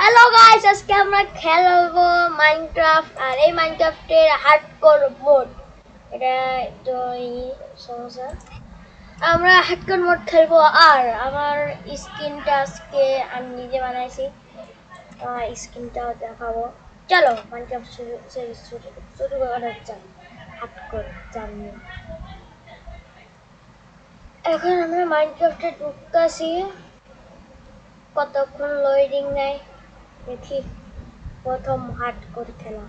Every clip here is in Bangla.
হ্যালো গাইস, আজকে আমরা খেলবো মাইনক্রাফট। আর এই মাইনক্রাফটের হার্ডকোর মোড, এটা তো এই সমস্যা। আমরা হার্ডকোর মোড খেলবো। আর আমার স্কিনটা আজকে আমি নিজে বানাইছি, স্কিনটাও দেখাবো। চলো মাইনক্রাফট শুরু করা যাক। হার্ডকোর জানি, এখন আমরা মাইনক্রাফটে ঢুকতেছি। কতক্ষণ লোডিং নেয় দেখি। প্রথম হার্ডকোর খেলা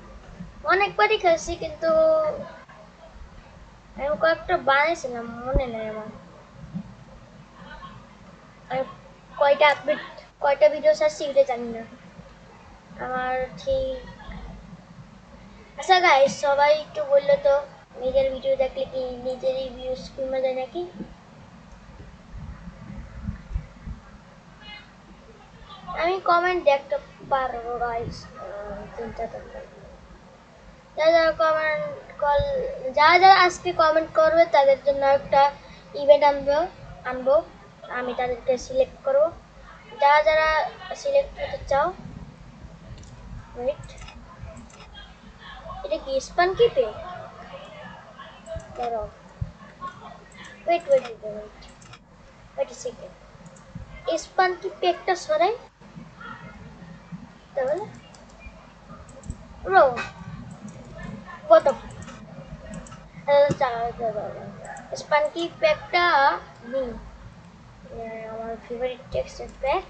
অনেকবারই খেলছি, কিন্তু আমি কয়েকটা বানাইছিলাম, মনে নেই আমার। আমি কয়টা আপডেট, কয়টা ভিডিও ছাড়ছি এটা জানি না আমার ঠিক। আচ্ছা গাইস, সবাই একটু বললো তো, নিজের ভিডিও দেখলে কি নিজেরই ভিউজ কমে যায় নাকি? আমি কমেন্ট দেখতে পারবো গাইস, চিন্তা করতে। যারা যারা কমেন্ট কল যারা যারা আজকে কমেন্ট করবে তাদের জন্য একটা ইভেন্ট আনবো। আমি তাদেরকে সিলেক্ট করব। যারা যারা সিলেক্ট হতে চাও, ওয়েট, এটা কি স্পান কি পে? দাঁড়াও, wait wait wait wait wait second. স্পান কি পেকটা সরাই, তাহলে ব্রো কত স্পান কি প্যাকটা নিই। আমার ফেভারিট টেক্সচার প্যাক।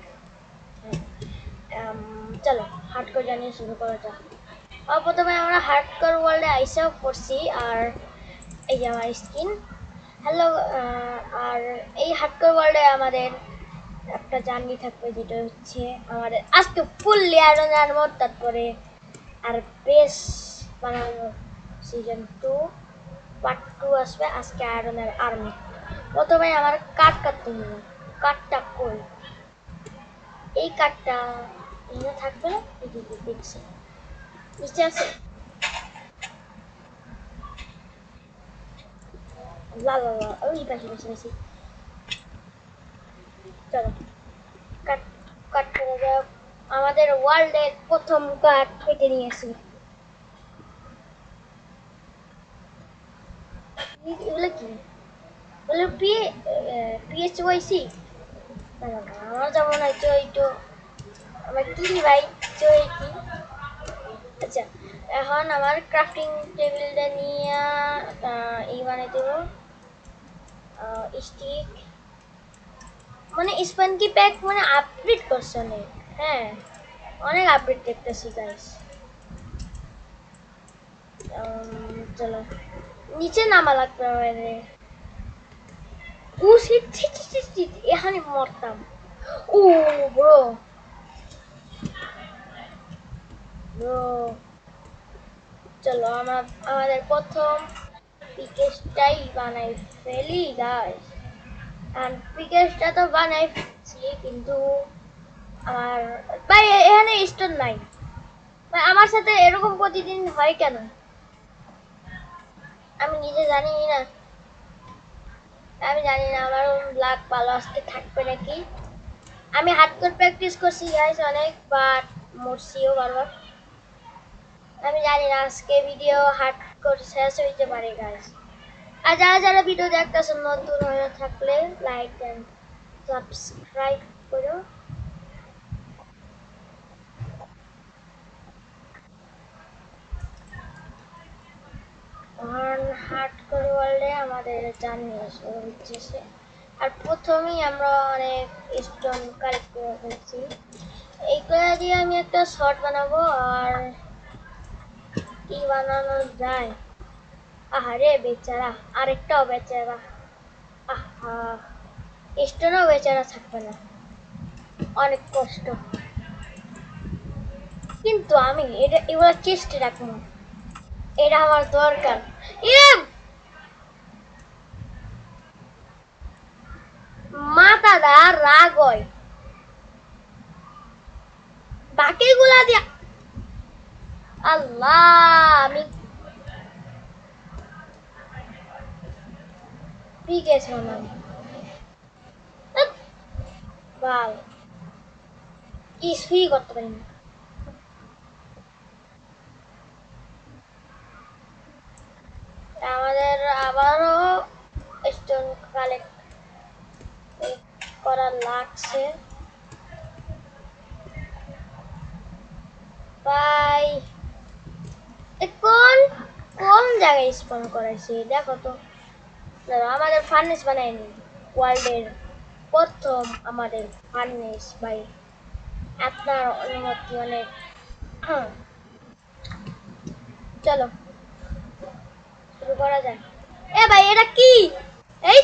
চলো হার্ডকোর জানিয়ে শুরু করা যাক। প্রথমে আমরা হার্ডকোর ওয়ার্ল্ডে আইসা পড়ছি। আর এই যে আমার স্কিন। হ্যালো। আর এই হার্ডকোর ওয়ার্ল্ডে আমাদের একটা জার্নি থাকবে, যেটা হচ্ছে আমাদের আজকে ফুল লেয়ার আর্মর, তারপরে আর বেস বানানো সিজন 2 পার্ট 2 আসবে। আজকে আয়রনের আর্মি। প্রথমে আমার কাঠ কাটতে হবে। কাঠটা কই? এই কাঠটা এখানে থাকবে না, এদিকে দেখছি নিচে আছে। লা লা লা, ওই পাশে পাশে পাশে। চলো কাঠ, কাঠ করে যাও। আমাদের ওয়ার্ল্ডের প্রথম কাঠ কেটে নিয়ে আসি। এগুলো কি? বলে পিএইচওয়াইসি। আমার যেমন হয়তো একটু আমার কি ভাই, চই কি। আচ্ছা, এখন আমার ক্রাফটিং টেবিলটা নিয়ে এই বানাই দেবো স্টিক। মানে স্পঞ্জি প্যাক মানে আপডেট করছে অনেক। হ্যাঁ, অনেক আপডেট দেখতেছি গাইস। চলো নিচে নামা লাগবে আমাদের। ও শিট শিট শিট শিট, এখানে মরতাম। ও ব্রো, ব্রো চলো আমরা আমাদের প্রথম পিকেসটাই বানাই ফেলি গাইস। আর পিকেসটা তো বানাইছি, কিন্তু আমার ভাই এখানে স্টোন নাই। ভাই আমার সাথে এরকম প্রতিদিন হয় কেন আমি নিজে জানি না। আমি জানি না আমার লাক ভালো আজকে থাকবে নাকি। আমি হার্ডকোর প্র্যাকটিস করছি গাইস অনেক, বাট মরছিও বারবার। আমি জানি না আজকে ভিডিও হার্ডকোর শেষ হইতে পারে গাইস। আর যারা যারা ভিডিও দেখতেছেন নতুন হয়ে থাকলে লাইক এন্ড সাবস্ক্রাইব করো। হার্ডকোর ওয়ার্ল্ডে আমাদের জার্নি শুরু হচ্ছে। আর প্রথমেই আমরা অনেক স্টোন কালেক্ট করে ফেলছি। এইগুলা দিয়ে আমি একটা শর্ট বানাবো। আর কি বানানো যায়? আহারে বেচারা, আরেকটাও বেচারা। আহা, স্টোনও বেচারা থাকবে না, অনেক কষ্ট। কিন্তু আমি এটা এগুলো চেষ্টা রাখবো, এটা আমার দরকার। ইয়ে, মাথাটা রাগ হয় বাকিগুলা দিয়া। আল্লাহ, আমি গেছিলাম আমি। বাল, কিছুই করতে পারি না। আমাদের আবারও স্টোন কালেক্ট করা লাগছে। ভাই কোন কোন জায়গায় স্পন করাইছে দেখো তো। আমাদের ফার্নেস বানায়নি, ওয়ার্ল্ডের প্রথম আমাদের ফার্নেস ভাই। আপনার অনুমতি অনেক। চলো শুরু করা যায়। এ ভাই এটা কি? এই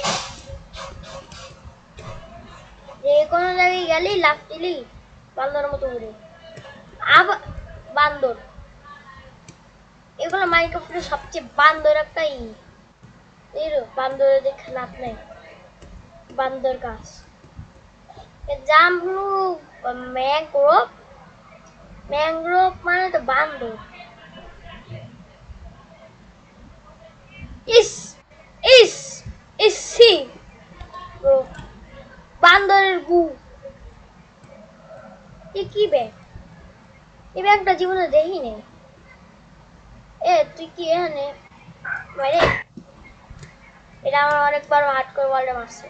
যে কোনো জায়গায় গেলি লাফ দিলি বান্দরের মতো উড়ে। আবার বান্দর, এগুলো মাইক্রোফোনের সবচেয়ে বান্দর একটাই। এর বান্দরে দেখে লাভ নেই, বান্দর গাছ। জামরু ম্যাংগ্রোভ, ম্যাংগ্রোভ মানে তো বান্দর। ইস ইস ইস সি বান্দরের গু। এ কি ব্যাগ? এই ব্যাগটা জীবনে দেখি নেই। এ তুই কি এখানে বাইরে? এটা আমার অনেকবার হাত করে ওয়ার্ল্ডে মারছে।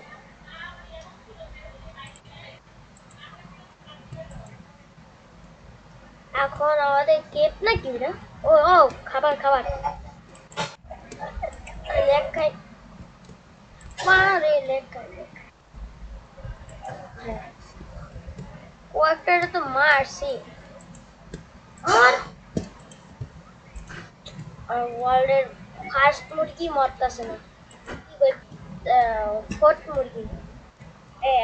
এখন আমাদের কেপ নাকি ওটা? ও ও খাবার খাবার লেগ খাই। মারে লেগ খাই লেগ খাই। হ্যাঁ ও একটা তো মারছি। আর ওয়ার্ল্ডের ফার্স্ট মুরগি মরতেছে না। কি কই ফোর্থ মুরগি।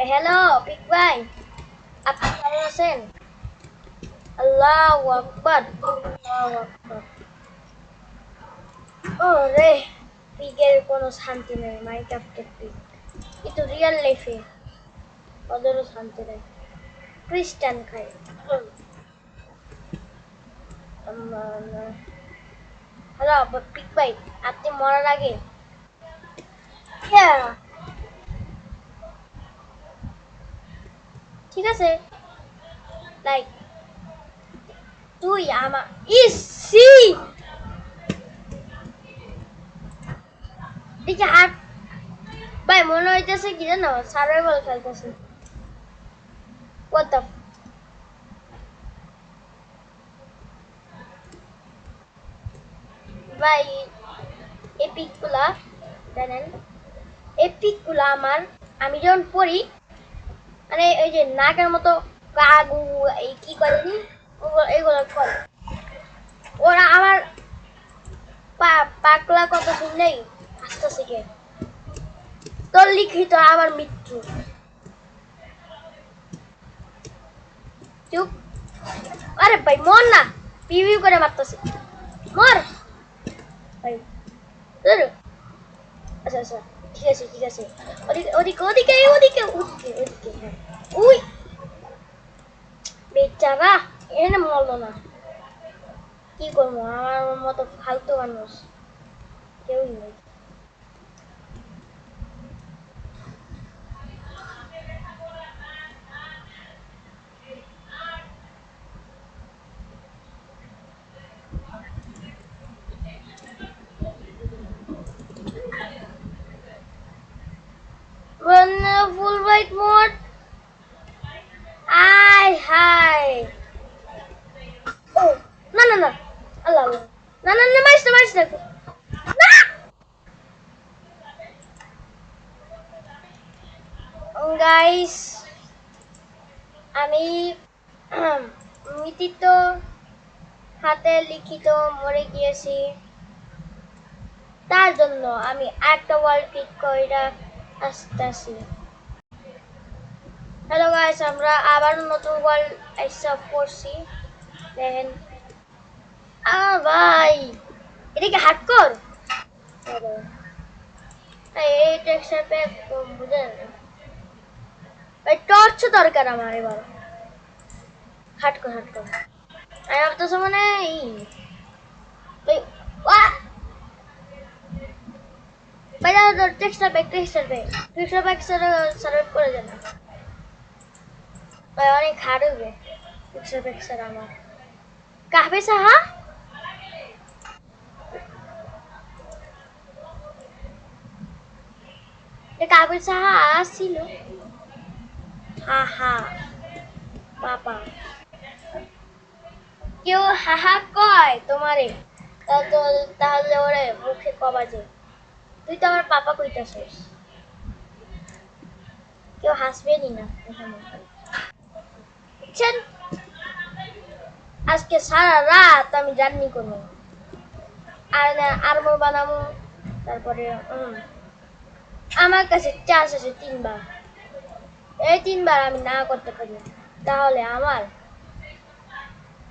হ্যালো পিক ভাই, আপনি কেমন আছেন? আল্লাহু আকবার আল্লাহু আকবার। ও রে, পিকের কোনো শান্তি নেই। মাইনক্রাফটের পিক কিন্তু রিয়েল লাইফে ওদেরও শান্তি নেই। খ্রিস্টান খায়। হ্যালো পিক ভাই, আপনি মরার আগে Yeah, ঠিক আছে লাইক তুই আমার ইসি দেখি হাত। ভাই মনে হইতেছে কি জানো, সার্ভাইভাল খেলতেছে। What the ভাই এপিক গুলা জানেন, এপিক গুলা আমার আমি যখন পড়ি মানে এই যে নাকের মতো কাগু এই কি করেনি এগুলো করে ওরা আমার পাকলা কথা শুনলেই আস্তে শিখে। তোর লিখিত আমার মৃত্যু। চুপ। আরে ভাই মর না, পিউ করে মারতেছে। মর ভাই। ধুর। আচ্ছা আচ্ছা ঠিক আছে ঠিক আছে। ওদিকে ওদিকে ওদিকে ওদিকে ওদিকে ওদিকে হ্যাঁ। উই বেচারা এখানে মরলো না। কি করবো, আমার মতো ফালতু মানুষ কেউই নেই। ফুল হোয়াইট মোড আয় হায়। ও না না না আল্লাহ আল্লাহ না না না মারিস না মারিস না না। গাইস আমি মিতিত হাতে লিখিত মরে গিয়েছি, তার জন্য আমি একটা ওয়াল ক্লিক কইরা আসতেছি। হ্যালো গাইস, আমরা আবার নতুন ওয়াল আইসা পড়ছি। দেখেন ভাই এটা কি হার্ডকোর? এই টেক্সচার প্যাক বুঝেন ভাই, টর্চ দরকার আমার এবার। হার্ডকোর হার্ডকোর আমি ভাবতেছি মানে ভাই texture pack texture pack texture pack survive করে যাবে ভাই, অনেক হার্ড হবে। পিকচার আমার কাহবে সাহা কাহবে সাহা আসছিল হা হা পাপা কেউ হাহা কয় তোমারে তাহলে ওরে মুখে কবা যে তুই তো আমার পাপা কইতাছিস কেউ হাসবেনই না এখানে বুঝছেন আজকে সারা রাত আমি জার্নি করবো আর আরমোর বানাবো তারপরে আমার কাছে চান্স আছে 3 বার এই 3 বার আমি না করতে পারি তাহলে আমার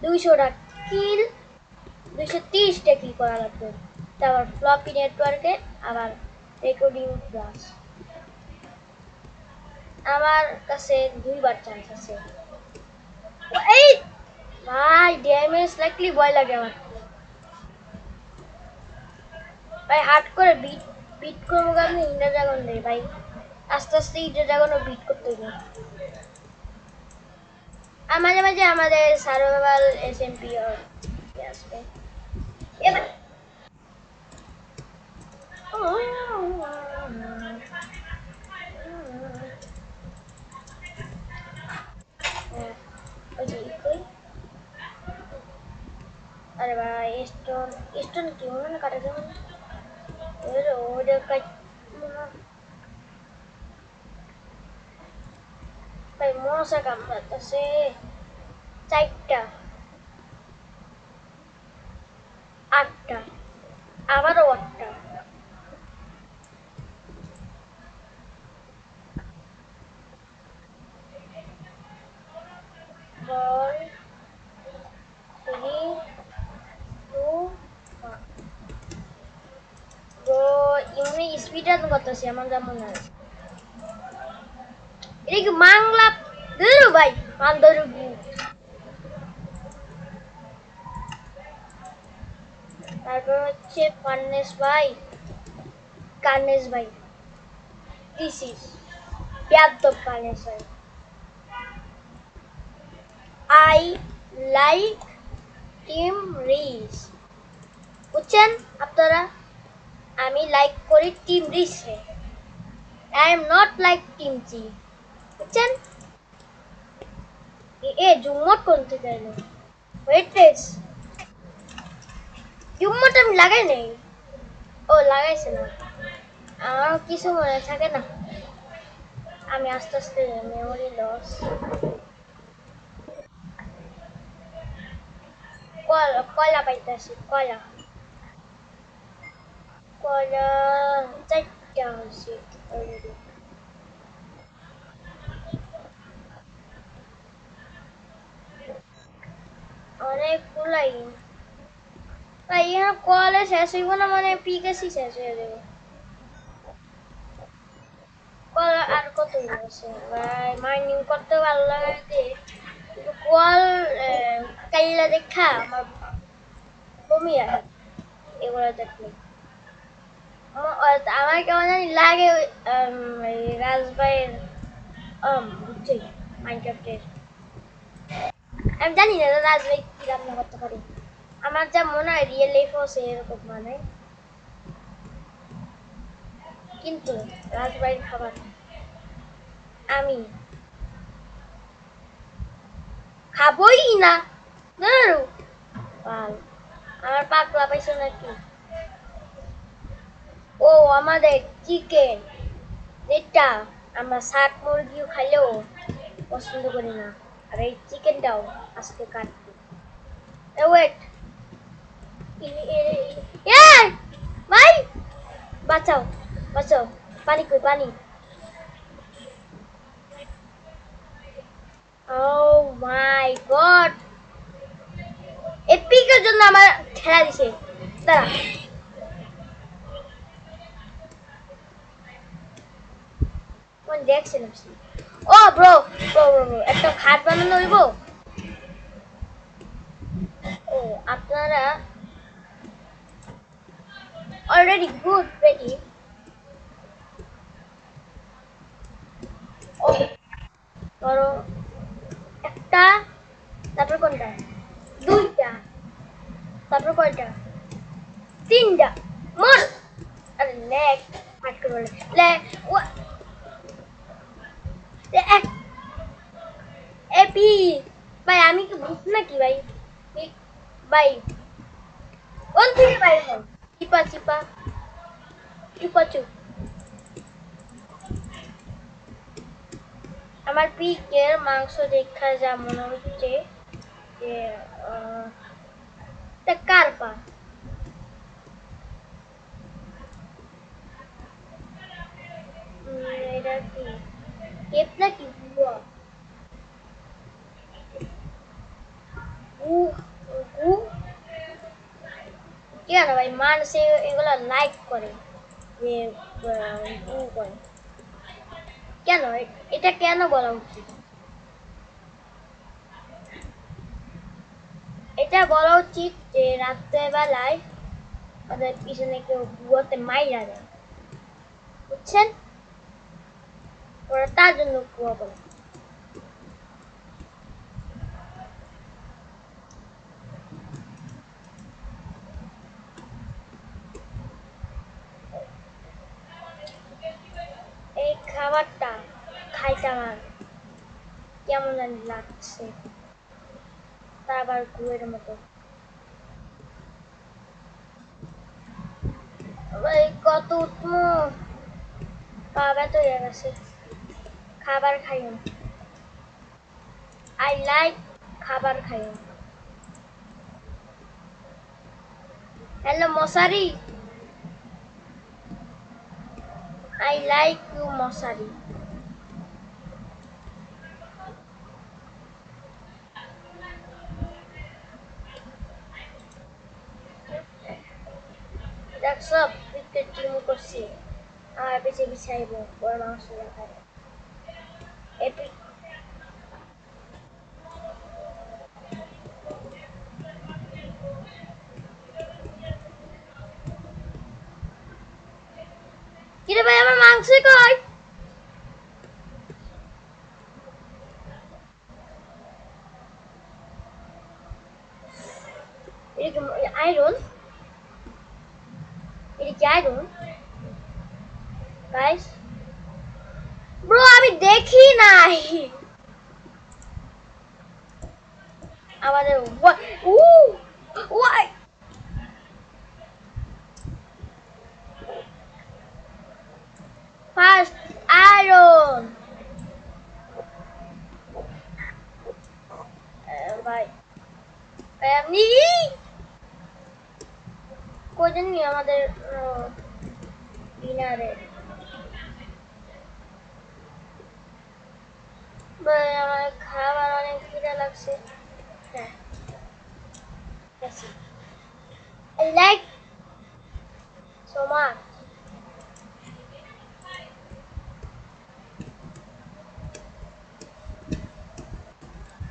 200টা কিল 230টা কিল করা লাগবে তারপর ফ্লপি নেটওয়ার্কে আবার রেকর্ডিং প্লাস আমার কাছে 2বার চান্স আছে এই ভাই ড্যামেজ লাগলি ভয় লাগে আমার ভাই হার্ড করে বিট বিট করবো আমি ইন্ডার ড্রাগন নেই ভাই আস্তে আস্তে ইন্ডার ড্রাগনও বিট করতে হবে আর মাঝে মাঝে আমাদের সার্ভাইভাল এসএমপি আসবে এবার अरे भाई स्टोन स्टोन क्यों ना काटा जाए ये ओडे का भाई मौसा काम करता से চারটা আটটা আবারও আটটা বল 3 2 তো ইমনি স্পিড রান করতেছি আমার যেমন আছে এটা কি মাংলা ধরু ভাই মান্দরু তারপর হচ্ছে কার্নেস ভাই দিস ইজ বেয়াদব কার্নেস ভাই আই লাইক টিম রিস বুঝছেন আপনারা আমি লাইক করি টিম রিসে I am not like team জি বুঝছেন এ জুমট কোন থেকে এলো ওয়েট প্লিজ জুমট আমি লাগাই নাই ও লাগাইছে না আমার কিছু মনে থাকে না আমি আস্তে আস্তে মেমোরি লস কয়লা পাইতেছি কয়লা চারটা হয়েছে অলরেডি অনেক ফুলাই ভাই এখানে কলে শেষ হইব না মানে পিকেসি শেষ হয়ে যাবে কল আর কত আছে ভাই মাইনিং করতে ভালো লাগে কল কাইলা দেখা আমার বমি আসে এগুলো দেখলে আমার কেমন জানি লাগে রাজভাইয়ের বুঝছি মাইনক্রাফটের আমি জানি না রাজভাই কি রান্না করতে পারে আমার যা মনে হয় রিয়েল লাইফও সে এরকম মানে কিন্তু রাজভাইয়ের খাবার আমি খাবই না ধরো আমার পাগলা পাইছো নাকি ও আমাদের চিকেন যেটা আমরা শাক মুরগিও খাইলেও পছন্দ করি না আর এই চিকেনটাও আজকে কাটবো ওয়েট ভাই বাঁচাও বাঁচাও পানি কই পানি ও মাই গড এপিকের জন্য আমার খেলা দিছে দাঁড়া কোন দেখছেন ও ব্রো ব্রো ব্রো একটা খাট বানানো হইব ও আপনারা অলরেডি গুড রেডি ও ধরো একটা তারপর কোনটা? দুইটা। তারপর কয়টা? তিনটা। মর। আরে লেগ হাট করে বলে লেগ এক এপি। ভাই আমি কি ভূত নাকি ভাই? ভাই কোন থেকে বাইরে হন? চিপা চিপা চুপা চুপ। আমার পিকের মাংস দেখা যা মনে হচ্ছে যে কার পা। এটা কি কেপ নাকি বুয়া? গু গু কেন ভাই মানুষ এগুলো লাইক করে যে গু করে কেন? এটা কেন বলা উচিত? এটা বলা উচিত যে রাত্রেবেলায় ওদের পিছনে কেউ গুয়াতে মাইরা দেয়, বুঝছেন? ওরা তার জন্য কুয়া বলে। এই খাবারটা খাইতে আমার কেমন জানি লাগছে, তা আবার গুয়ের মতো। ভাই কত উঠমো, পা ব্যথা হয়ে গেছে। খাবার খাইও, আই লাইক খাবার খাইও। হ্যালো মশারি, আই লাইক ইউ মশারি। দেখছ ক্রিকেট টিম করছি, আর বেশি বিছাইব ওর মাংস দেখায়। এপিক কিরে ভাই আমার মাংস কই? এটা কি আয়রন? এটা কি আয়রন গাইস? ব্রো আমি দেখি নাই আমাদের উ ওয়াই ফার্স্ট আয়রন। ভাই এমনি কই জানি আমাদের ডিনারে। ভাই আমার খাবার অনেক খিদে লাগছে। হ্যাঁ I like so much.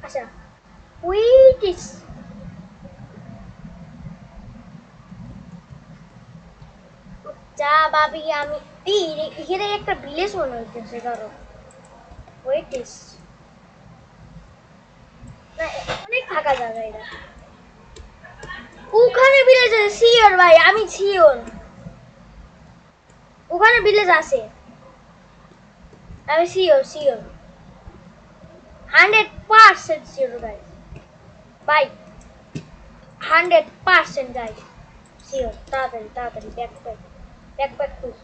আচ্ছা wait is চা ভাবি আমি এখানে একটা ভিলেজ মনে হইতেছে ধরো ওয়েট ইস না অনেক থাকা যাবে এটা। ওখানে ভিলেজ আছে শিওর ভাই, আমি শিওর ওখানে ভিলেজ আছে, আমি শিওর শিওর 100% শিওর ভাই। ভাই 100% গাইস শিওর। তাড়াতাড়ি তাড়াতাড়ি ব্যাকপ্যাক ব্যাকপ্যাক খুঁজ,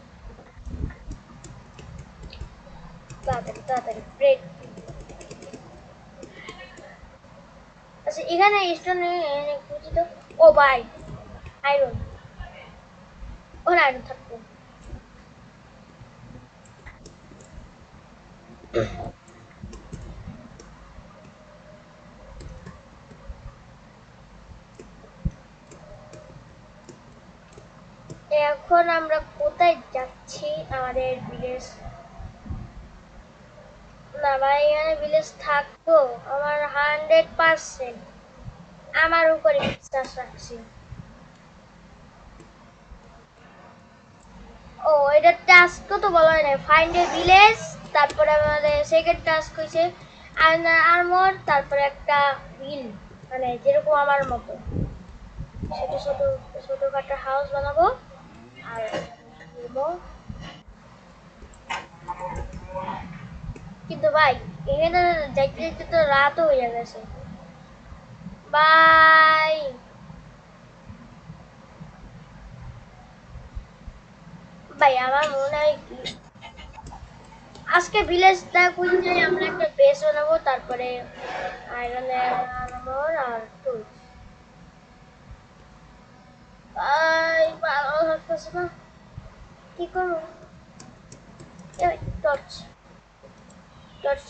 তাড়াতাড়ি তাড়াতাড়ি ব্রেক। আচ্ছা এখানে স্টোনে খুঁজি তো। ও ভাই আয়রন, ওখানে আয়রন থাকতো। এখন আমরা কোথায় যাচ্ছি? আমাদের ভিলেজ না ভাই, এখানে ভিলেজ থাকতো আমার 100%, আমার উপরে বিশ্বাস রাখছি। ও এটা টাস্ক তো বলা হয় না, ফাইন্ড এ ভিলেজ। তারপরে আমাদের সেকেন্ড টাস্ক হয়েছে আয়নার আর্মর, তারপরে একটা বিল, মানে যেরকম আমার মতো ছোট ছোট ছোটখাটো হাউস বানাবো। আর কিন্তু ভাই এখানে যাইতে যাইতে তো রাতও হয়ে গেছে। বাই। ভাই আমার মনে হয় কি আজকে ভিলেজটা খুঁজে আমরা একটা বেস বানাবো, তারপরে আয়রনের আর্মর আর টুলস। ভাই ভালো লাগতেছে না, কি করবো? টর্চ, টর্চ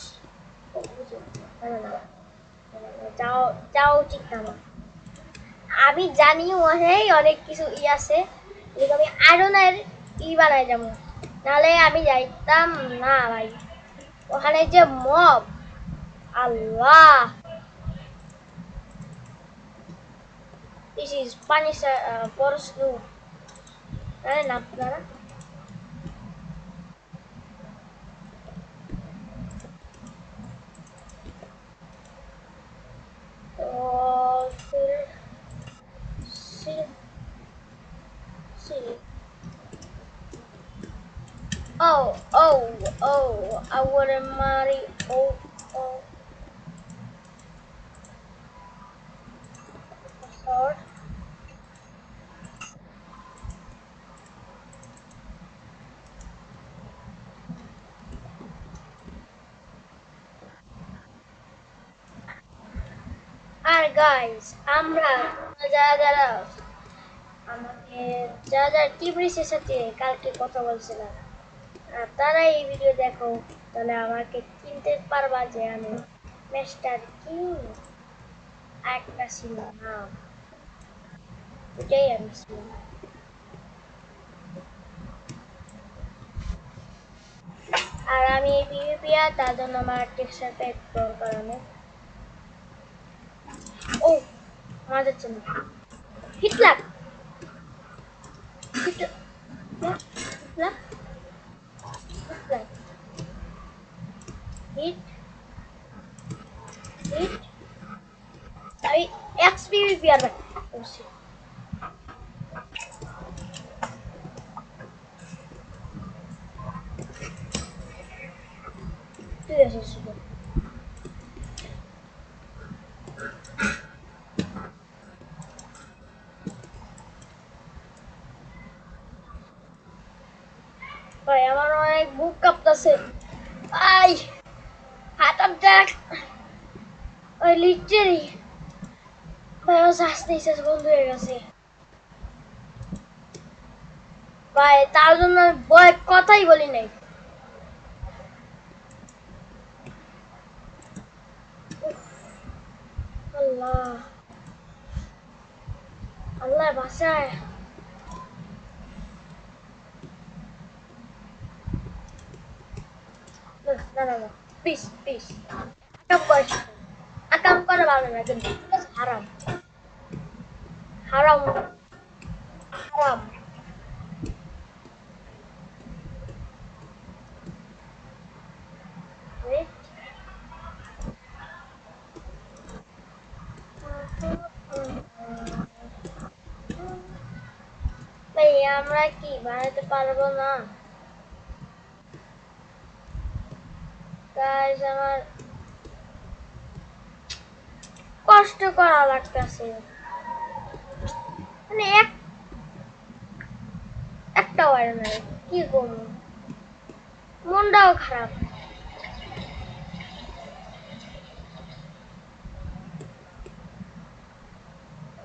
যাও যাও উচিত না আমার। আমি জানি ওখানেই অনেক কিছু আছে, কিন্তু আমি আয়রনের বানাই যাবো, নাহলে আমি যাইতাম না ভাই। ওখানে যে মব, আল্লাহ। This is punisher for snow, জানেন আপনারা? তো oh oh oh I wouldn't marry. Oh oh sword. R guys আমরা যারা যারা আমাকে যারা যারা টিব্রিসের সাথে কালকে কথা বলছিলাম, তারা এই ভিডিও দেখো, তাহলে আমাকে চিনতে পারবা যে আমি মিস্টার কিং একটা ছিল নাম, এটাই আমি ছিলাম। আর আমি এই পিভিপিয়া তার জন্য আমার টেক্সচার প্যাক দরকার অনেক। ও আমাদের জন্য Hitler, Hitler, Hitler, Hitler, hit, hit. আমি এক্স পিভিপি আর করছি। তুই আসিস শুধু। ভাই আমার অনেক বুক কাঁপতাছে। I heart attack. ওই লিটারি ভাই আমার শ্বাস নিঃশ্বাস বন্ধ হয়ে গেছে। ভাই তার জন্য আমি ভয় কথাই বলি নাই। আল্লাহ, আল্লাহ বাঁচায়। না না না না, প্লিজ প্লিজ আকাম করিস না। আকাম করা ভালো না কিন্তু, ঠিক আছে? হারাম, হারাম, হারাম। Wait. ভাই আমরা কি বানাতে পারবো না? গাইস আমার কষ্ট করা লাগতেছে, মানে একটা ওয়ার নাই, কি করবো? মনটাও খারাপ।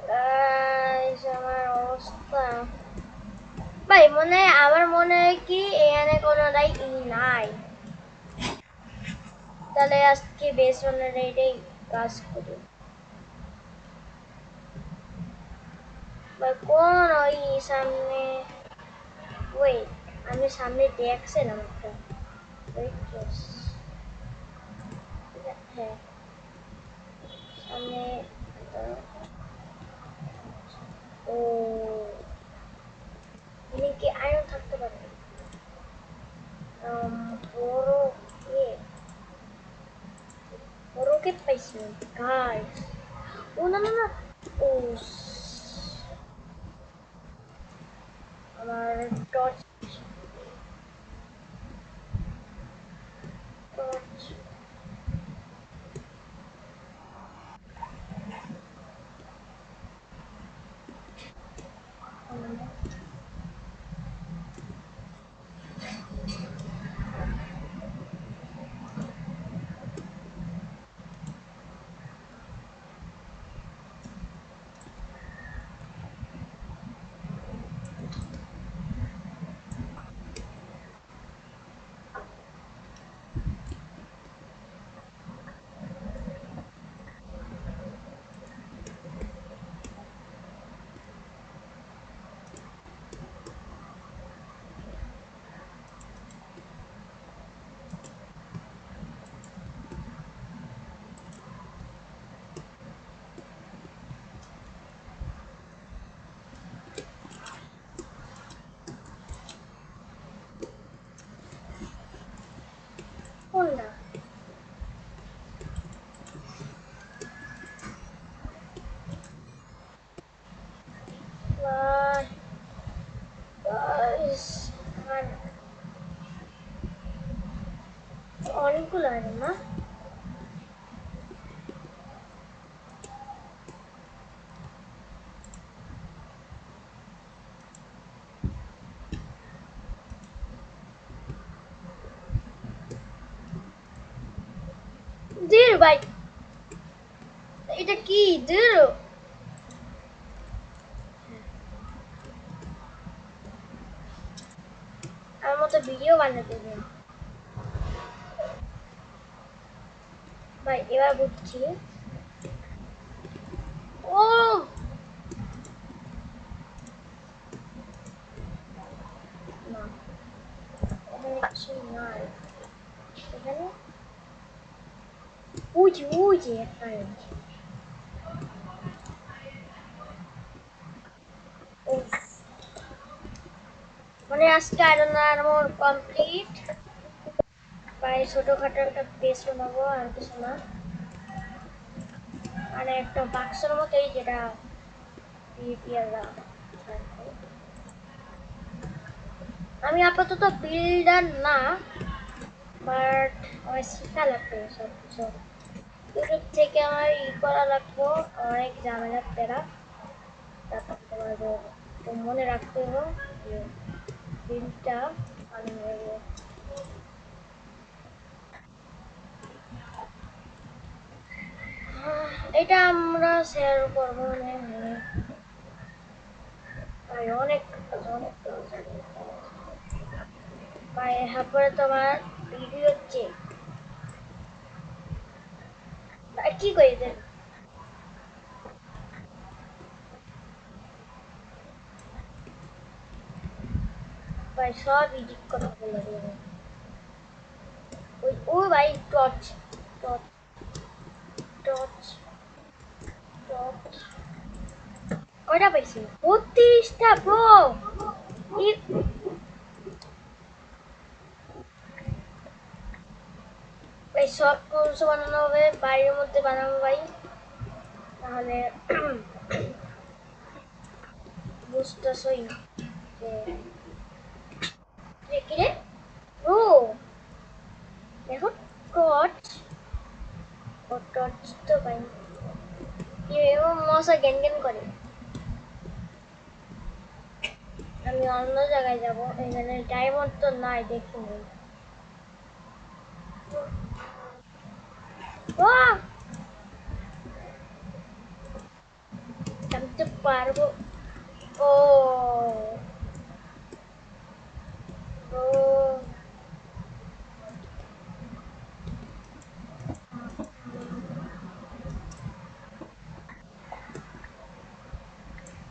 গাইস আমার অবস্থা, ভাই আমার মনে হয় কি এখানে কোনোটাই নাই। তাহলে আজকে বেস ওয়ানের এটাই কাজ করি। ভাই কোন ওই সামনে, ওয়েট, আমি সামনে দেখছিলাম একটা, ওয়েট, হ্যাঁ সামনে। ও এখানে কি আয়রন থাকতে পারে? বড় ইয়ে, না না না ও আমার টর্চ টর্চ কোনটা গাইস আর অনেকগুলো আইটেম না দূর ভাই এটা কি দূর আমার মতো ভিডিও বানাতে দিন ভাই এবার বুঝছি ও না এখানে কিছু নাই এখানে ওই যে একটা আছে। উফ, মানে আজকে আয়রন আমার কমপ্লিট প্রায় ছোটখাটো একটা পেস্ট বানাবো আর কিছু না মানে একটা বাক্সের মতোই যেটা পিপিআররা আমি আপাতত বিল্ডার না বাট আমার শেখা লাগবে সব কিছু ইউটিউব থেকে আমার করা লাগবো অনেক ঝামেলার প্যারা তারপর তোমাদের একটু মনে রাখতে হবে যে বিলটা বানানো হবে এটা আমরা শেয়ার করবো মানে ভাই অনেক অনেক ভাই তারপরে তোমার ভিডিও হচ্ছে কি করে দেন ভাই সব এডিট করা বলে দেবে ও ভাই টর্চ টর্চ টর্চ টর্চ কয়টা পাইছি 32টা ব্রো ভাই সব টুলস বানানো হবে বাড়ির মধ্যে বানাবো ভাই তাহলে বুঝতেছই যে কি রে ও দেখো টর্চ ও টর্চ তো ভাই ও মশা গ্যান গ্যান করে আমি অন্য জায়গায় যাবো এখানে ডায়মন্ড তো নাই দেখিনি ও জানতে পারবো ও ও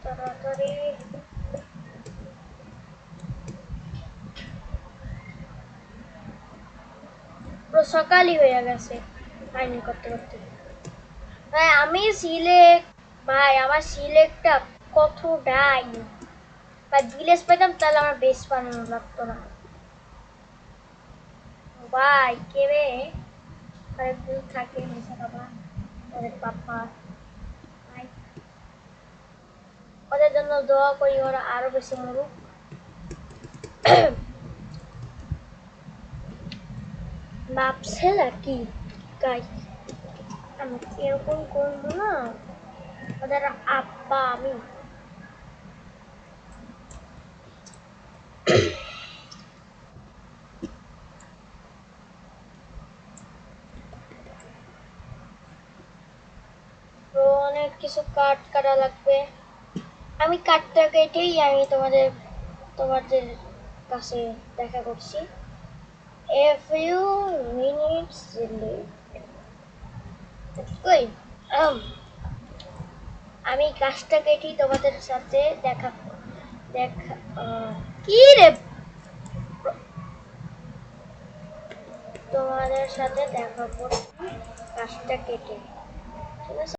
তাড়াতাড়ি পুরো সকালই হয়ে গেছে ফাইনাল করতে করতে ভাই আমি সিলেক্ট ভাই আমার সিলেক্টটা কত ডাই বা ভিলেজ পেতাম তাহলে আমার বেস বানানো লাগতো না ভাই কে রে আরেকদিন থাকে মিশা বাবা আরে পাপা ওদের জন্য দোয়া করি, ওরা আরো বেশি মরুক। ভাবছে নাকি গাইস আমি এরকম করবো না, ওদের আব্বা আমি। তো অনেক কিছু কাট কাটা লাগবে, আমি কাটটা কেটেই আমি তোমাদের কাছে দেখা করছি। A few minutes later. কই আমি কাজটা কেটেই তোমাদের সাথে দেখা দেখা কি রে, তোমাদের সাথে দেখা করছি কাজটা কেটে, ঠিক আছে।